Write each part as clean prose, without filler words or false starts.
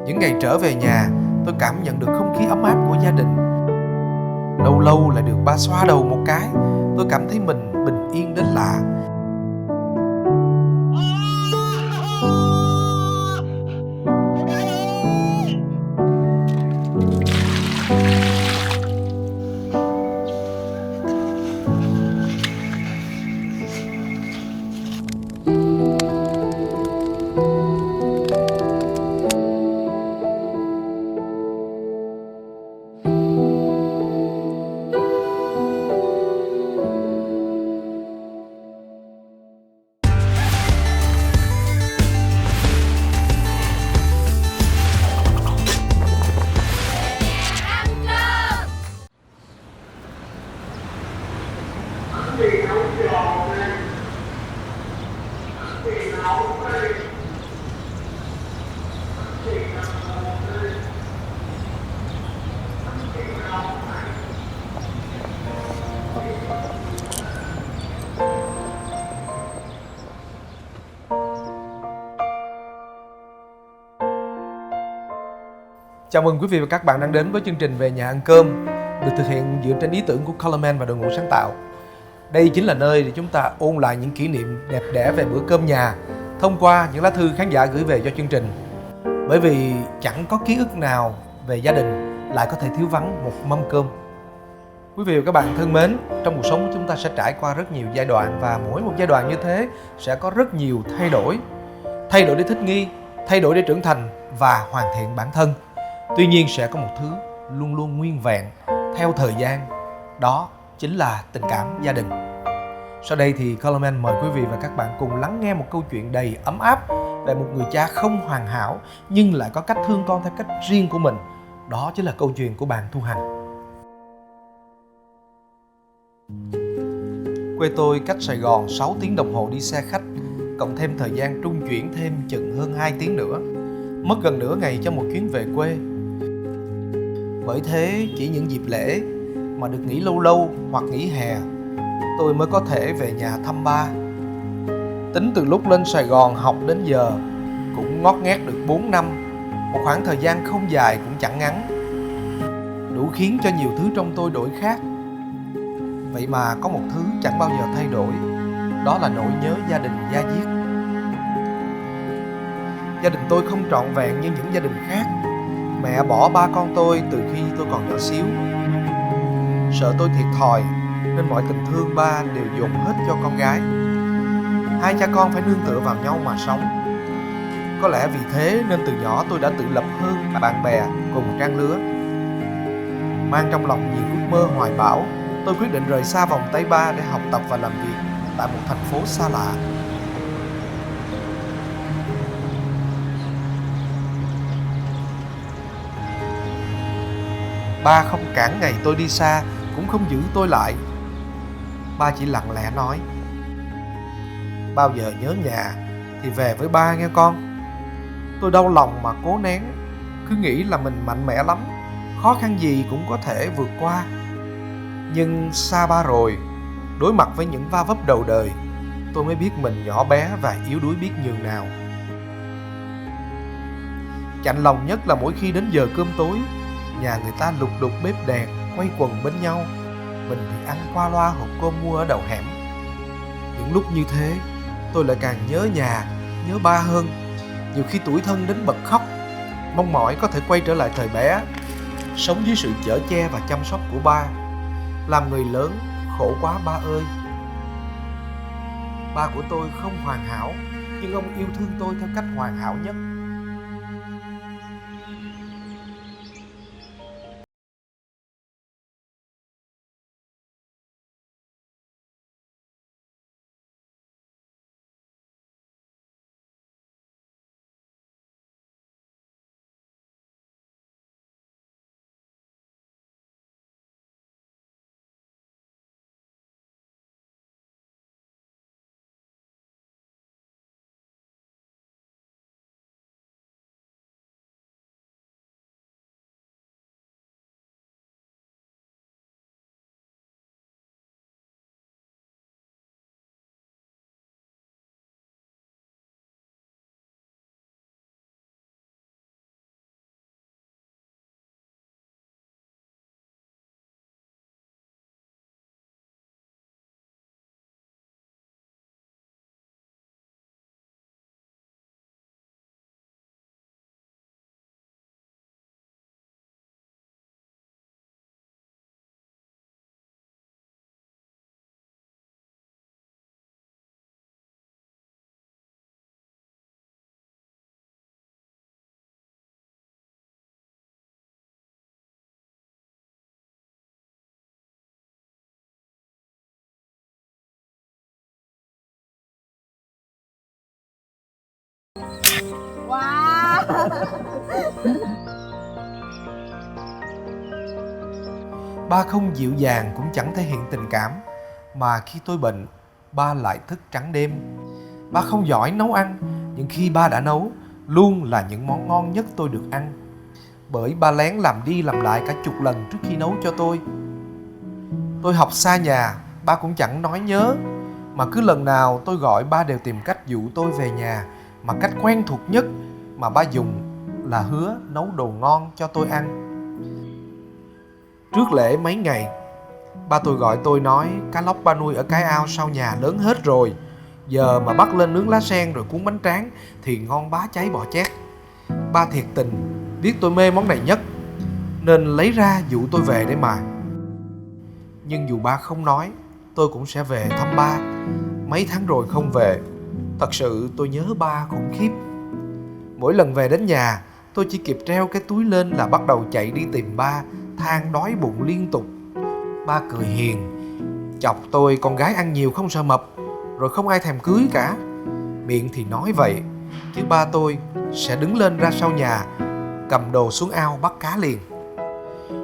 Những ngày trở về nhà, tôi cảm nhận được không khí ấm áp của gia đình. Lâu lâu lại được ba xoa đầu một cái, tôi cảm thấy mình bình yên đến lạ. Chào mừng quý vị và các bạn đang đến với chương trình Về Nhà Ăn Cơm, được thực hiện dựa trên ý tưởng của Colorman và đội ngũ sáng tạo. Đây chính là nơi để chúng ta ôn lại những kỷ niệm đẹp đẽ về bữa cơm nhà thông qua những lá thư khán giả gửi về cho chương trình. Bởi vì chẳng có ký ức nào về gia đình lại có thể thiếu vắng một mâm cơm. Quý vị và các bạn thân mến, trong cuộc sống của chúng ta sẽ trải qua rất nhiều giai đoạn, và mỗi một giai đoạn như thế sẽ có rất nhiều thay đổi. Thay đổi để thích nghi, thay đổi để trưởng thành và hoàn thiện bản thân. Tuy nhiên sẽ có một thứ luôn luôn nguyên vẹn theo thời gian, đó chính là tình cảm gia đình. Sau đây thì Colorman mời quý vị và các bạn cùng lắng nghe một câu chuyện đầy ấm áp về một người cha không hoàn hảo nhưng lại có cách thương con theo cách riêng của mình. Đó chính là câu chuyện của bạn Thu Hằng. Quê tôi cách Sài Gòn 6 tiếng đồng hồ đi xe khách, cộng thêm thời gian trung chuyển thêm chừng hơn 2 tiếng nữa. Mất gần nửa ngày cho một chuyến về quê. Bởi thế chỉ những dịp lễ mà được nghỉ lâu lâu hoặc nghỉ hè, tôi mới có thể về nhà thăm ba. Tính từ lúc lên Sài Gòn học đến giờ cũng ngót nghét được 4 năm, một khoảng thời gian không dài cũng chẳng ngắn, đủ khiến cho nhiều thứ trong tôi đổi khác. Vậy mà có một thứ chẳng bao giờ thay đổi, đó là nỗi nhớ gia đình da diết. Gia đình tôi không trọn vẹn như những gia đình khác. Mẹ bỏ ba con tôi từ khi tôi còn nhỏ xíu. Sợ tôi thiệt thòi nên mọi tình thương ba đều dồn hết cho con gái. Hai cha con phải nương tựa vào nhau mà sống. Có lẽ vì thế nên từ nhỏ tôi đã tự lập hơn bạn bè cùng trang lứa. Mang trong lòng nhiều ước mơ hoài bão, tôi quyết định rời xa vòng tay ba để học tập và làm việc tại một thành phố xa lạ. Ba không cản ngày tôi đi xa, cũng không giữ tôi lại. Ba chỉ lặng lẽ nói: bao giờ nhớ nhà thì về với ba nghe con. Tôi đau lòng mà cố nén, cứ nghĩ là mình mạnh mẽ lắm, khó khăn gì cũng có thể vượt qua. Nhưng xa ba rồi, đối mặt với những va vấp đầu đời, tôi mới biết mình nhỏ bé và yếu đuối biết nhường nào. Chạnh lòng nhất là mỗi khi đến giờ cơm tối, nhà người ta lục đục bếp đèn, quay quần bên nhau, mình thì ăn qua loa hộp cơm mua ở đầu hẻm. Những lúc như thế, tôi lại càng nhớ nhà, nhớ ba hơn. Nhiều khi tủi thân đến bật khóc, mong mỏi có thể quay trở lại thời bé, sống dưới sự chở che và chăm sóc của ba. Làm người lớn, khổ quá ba ơi. Ba của tôi không hoàn hảo, nhưng ông yêu thương tôi theo cách hoàn hảo nhất. Wow. Ba không dịu dàng cũng chẳng thể hiện tình cảm, mà khi tôi bệnh, ba lại thức trắng đêm. Ba không giỏi nấu ăn, nhưng khi ba đã nấu, luôn là những món ngon nhất tôi được ăn. Bởi ba lén làm đi làm lại cả chục lần trước khi nấu cho tôi. Tôi học xa nhà, ba cũng chẳng nói nhớ, mà cứ lần nào tôi gọi ba đều tìm cách dụ tôi về nhà. Mà cách quen thuộc nhất mà ba dùng là hứa nấu đồ ngon cho tôi ăn. Trước lễ mấy ngày, ba tôi gọi tôi nói cá lóc ba nuôi ở cái ao sau nhà lớn hết rồi. Giờ mà bắt lên nướng lá sen rồi cuốn bánh tráng thì ngon bá cháy bọ chét. Ba thiệt tình, biết tôi mê món này nhất, nên lấy ra dụ tôi về để mà. Nhưng dù ba không nói, tôi cũng sẽ về thăm ba. Mấy tháng rồi không về, thật sự tôi nhớ ba khủng khiếp. Mỗi lần về đến nhà, tôi chỉ kịp treo cái túi lên là bắt đầu chạy đi tìm ba, than đói bụng liên tục. Ba cười hiền, chọc tôi con gái ăn nhiều không sợ mập, rồi không ai thèm cưới cả. Miệng thì nói vậy, chứ ba tôi sẽ đứng lên ra sau nhà, cầm đồ xuống ao bắt cá liền.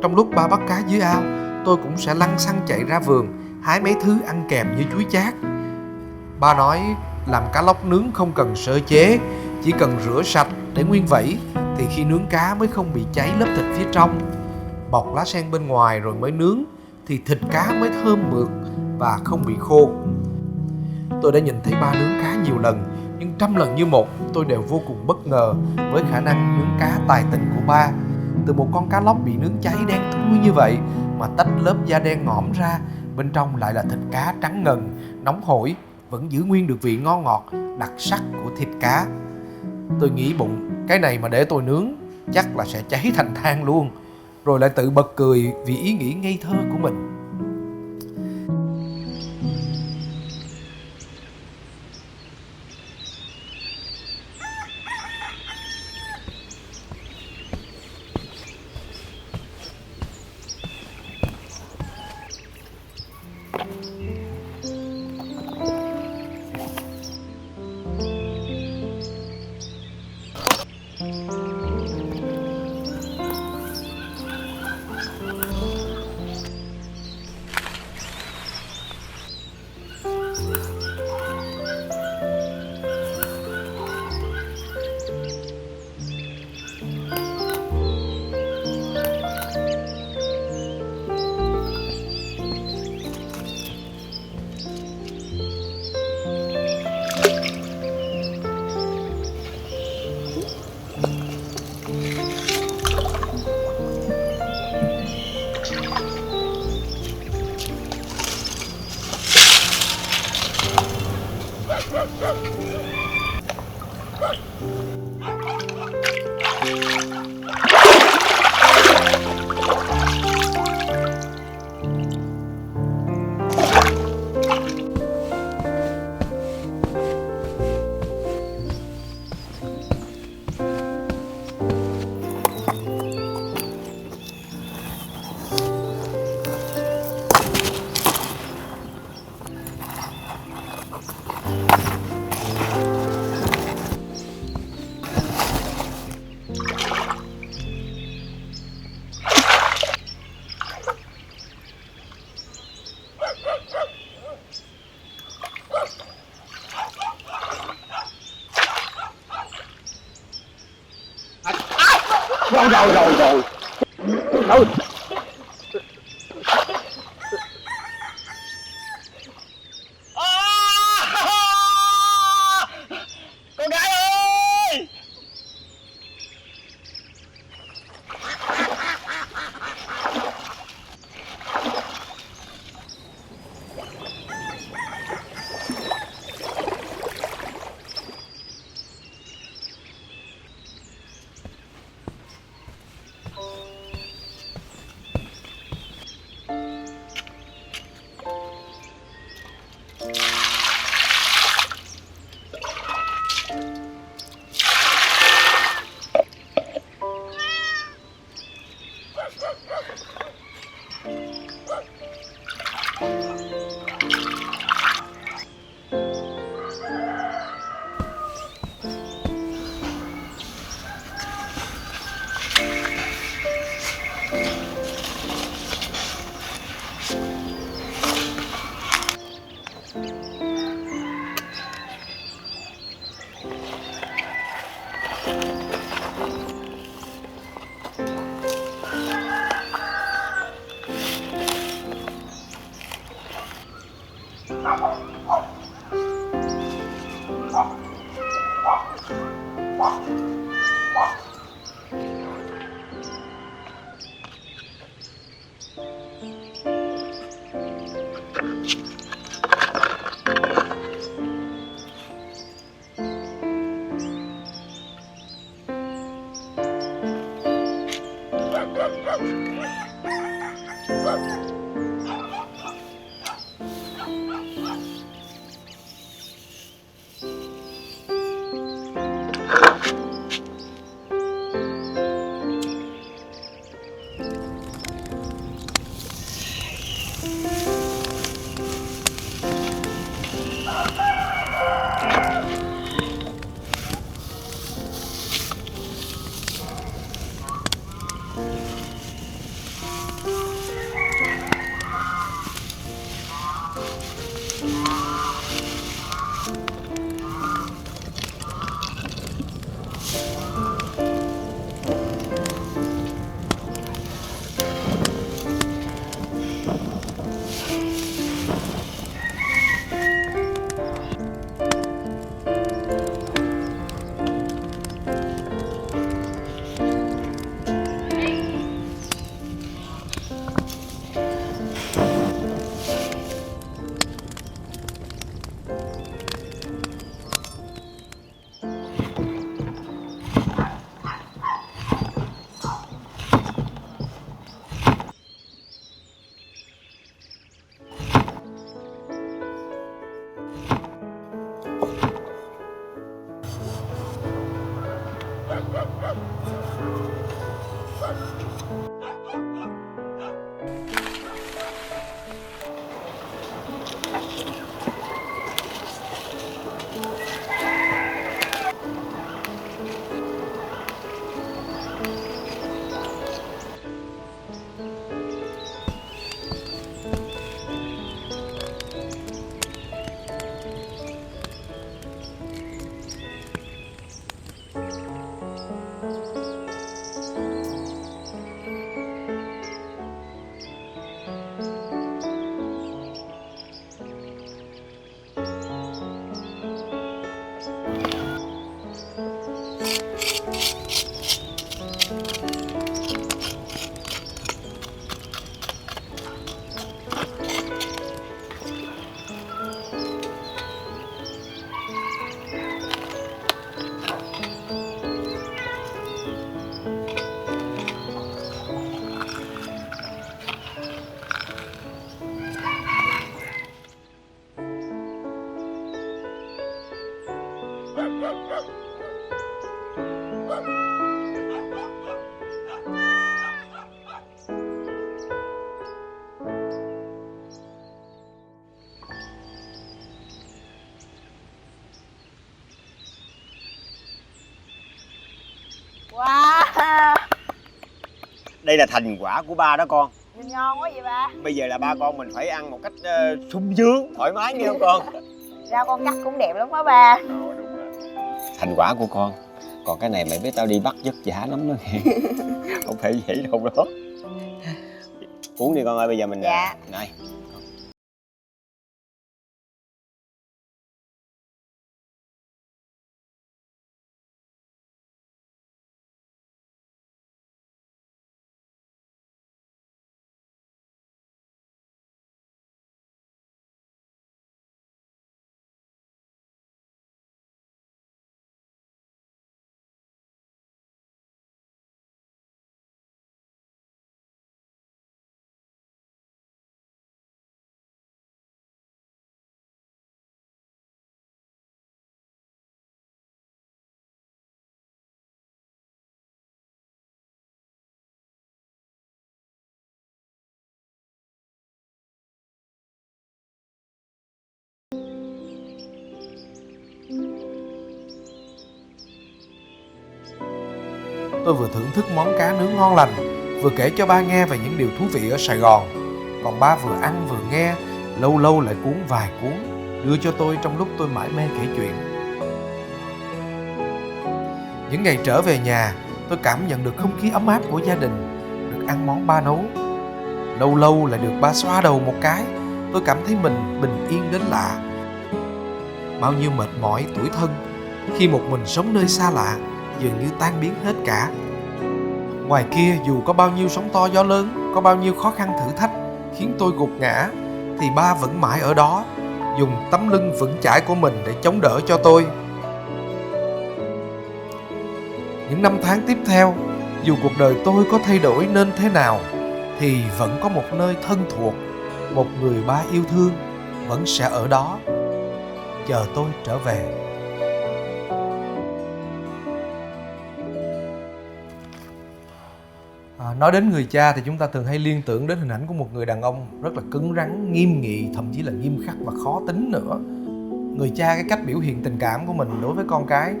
Trong lúc ba bắt cá dưới ao, tôi cũng sẽ lăng xăng chạy ra vườn, hái mấy thứ ăn kèm như chuối chát. Ba nói làm cá lóc nướng không cần sơ chế, chỉ cần rửa sạch để nguyên vẩy, thì khi nướng cá mới không bị cháy lớp thịt phía trong. Bọc lá sen bên ngoài rồi mới nướng, thì thịt cá mới thơm mượt và không bị khô. Tôi đã nhìn thấy ba nướng cá nhiều lần, nhưng trăm lần như một tôi đều vô cùng bất ngờ với khả năng nướng cá tài tình của ba. Từ một con cá lóc bị nướng cháy đen thui như vậy mà tách lớp da đen ngõm ra, bên trong lại là thịt cá trắng ngần, nóng hổi, vẫn giữ nguyên được vị ngon ngọt, đặc sắc của thịt cá. Tôi nghĩ bụng, cái này mà để tôi nướng chắc là sẽ cháy thành than luôn. Rồi lại tự bật cười vì ý nghĩ ngây thơ của mình. Rồi. Thôi. Con gái ơi! Wow, Đây là thành quả của ba đó con. nhìn ngon quá vậy ba. Bây giờ là ba con mình phải ăn một cách sung sướng, thoải mái nghe không con? Rau con cắt cũng đẹp lắm đó ba. Đúng rồi. Thành quả của con. Còn cái này mày biết tao đi bắt vất vả lắm đó nghe. Không phải vậy đâu đó. Uống đi con ơi, bây giờ mình Dạ. Này. Tôi vừa thưởng thức món cá nướng ngon lành, vừa kể cho ba nghe về những điều thú vị ở Sài Gòn. Còn ba vừa ăn vừa nghe, lâu lâu lại cuốn vài cuốn, đưa cho tôi trong lúc tôi mải mê kể chuyện. Những ngày trở về nhà, tôi cảm nhận được không khí ấm áp của gia đình, được ăn món ba nấu. Lâu lâu lại được ba xoa đầu một cái, tôi cảm thấy mình bình yên đến lạ. Bao nhiêu mệt mỏi tủi thân khi một mình sống nơi xa lạ dường như tan biến hết cả. Ngoài kia dù có bao nhiêu sóng to gió lớn, có bao nhiêu khó khăn thử thách khiến tôi gục ngã, thì ba vẫn mãi ở đó, dùng tấm lưng vững chãi của mình để chống đỡ cho tôi. Những năm tháng tiếp theo, dù cuộc đời tôi có thay đổi nên thế nào, thì vẫn có một nơi thân thuộc, một người ba yêu thương vẫn sẽ ở đó, chờ tôi trở về. Nói đến người cha thì chúng ta thường hay liên tưởng đến hình ảnh của một người đàn ông rất là cứng rắn, nghiêm nghị, thậm chí là nghiêm khắc và khó tính nữa. Người cha, cái cách biểu hiện tình cảm của mình đối với con cái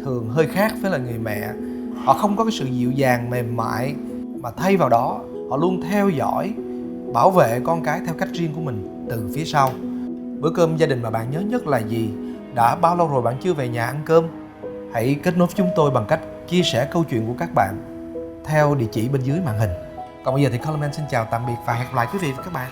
thường hơi khác với là người mẹ. Họ không có cái sự dịu dàng mềm mại, mà thay vào đó họ luôn theo dõi, bảo vệ con cái theo cách riêng của mình từ phía sau. Bữa cơm gia đình mà bạn nhớ nhất là gì? Đã bao lâu rồi bạn chưa về nhà ăn cơm? Hãy kết nối với chúng tôi bằng cách chia sẻ câu chuyện của các bạn theo địa chỉ bên dưới màn hình. Còn bây giờ thì Colorman xin chào tạm biệt và hẹn gặp lại quý vị và các bạn.